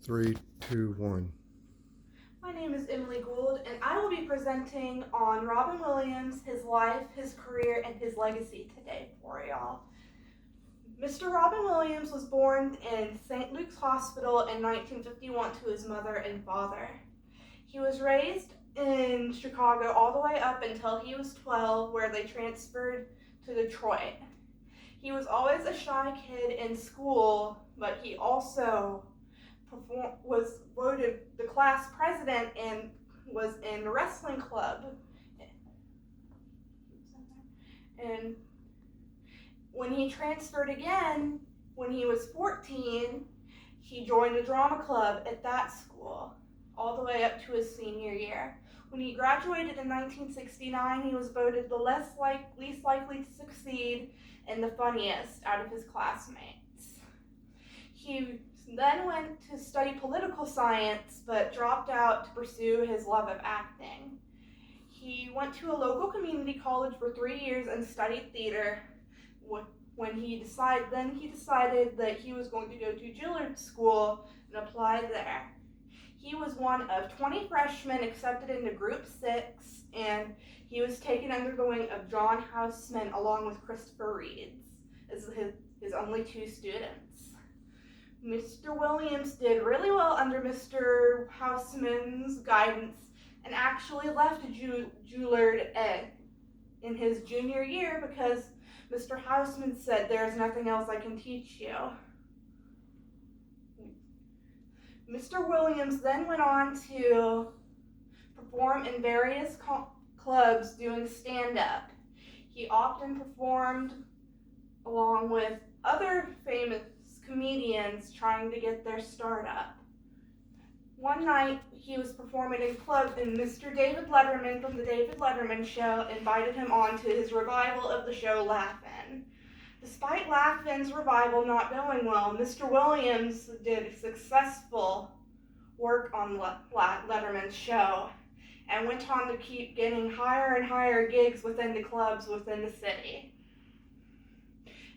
Three, two, one. My name is Emily Gould, and I will be presenting on Robin Williams, his life, his career, and his legacy today for y'all. Mr. Robin Williams was born in St. Luke's Hospital in 1951 to his mother and father. He was raised in Chicago all the way up until he was 12, where they transferred to Detroit. He was always a shy kid in school, but he also was voted the class president and was in a wrestling club. And when he transferred again, when he was 14, he joined a drama club at that school, all the way up to his senior year. When he graduated in 1969, he was voted the least likely to succeed and the funniest out of his classmates. He then went to study political science, but dropped out to pursue his love of acting. He went to a local community college for 3 years and studied theater. When he decided that he was going to go to Gillard School and apply there. He was one of 20 freshmen accepted into Group 6, and he was taken under the wing of John Houseman along with Christopher Reeds as his only two students. Mr. Williams did really well under Mr. Houseman's guidance and actually left Gillard in his junior year because Mr. Houseman said, "There's nothing else I can teach you." Mr. Williams then went on to perform in various clubs doing stand-up. He often performed along with other famous comedians trying to get their start up. One night he was performing in club and Mr. David Letterman from the David Letterman Show invited him on to his revival of the show Laugh-In. Despite Laugh-In's revival not going well, Mr. Williams did successful work on Letterman's show and went on to keep getting higher and higher gigs within the clubs within the city.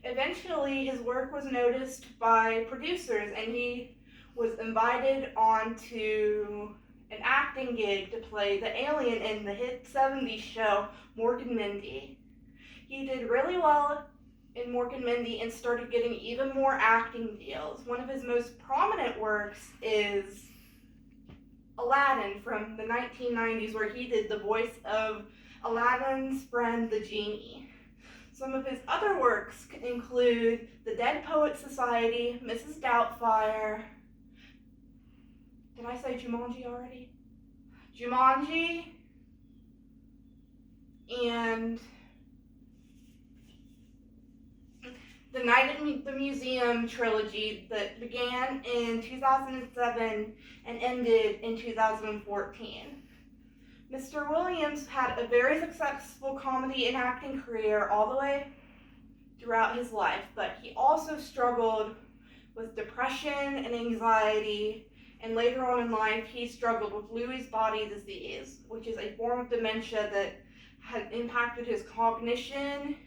Eventually, his work was noticed by producers and he was invited onto an acting gig to play the alien in the hit 70s show Mork and Mindy. He did really well in Mork and Mindy and started getting even more acting deals. One of his most prominent works is Aladdin from the 1990s, where he did the voice of Aladdin's friend, the genie. Some of his other works include The Dead Poets Society, Mrs. Doubtfire. Did I say Jumanji already? Jumanji, and the Night at the Museum trilogy that began in 2007 and ended in 2014. Mr. Williams had a very successful comedy and acting career all the way throughout his life, but he also struggled with depression and anxiety, and later on in life he struggled with Lewy body disease, which is a form of dementia that had impacted his cognition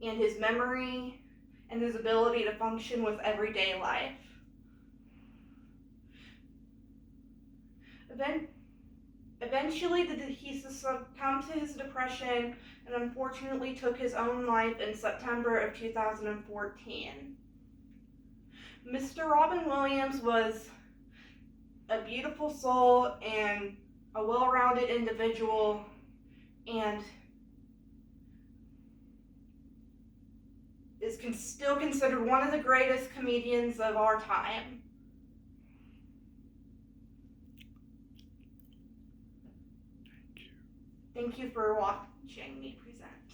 and his memory and his ability to function with everyday life. Eventually, he succumbed to his depression and unfortunately took his own life in September of 2014. Mr. Robin Williams was a beautiful soul and a well-rounded individual, and is still considered one of the greatest comedians of our time. Thank you for watching me present.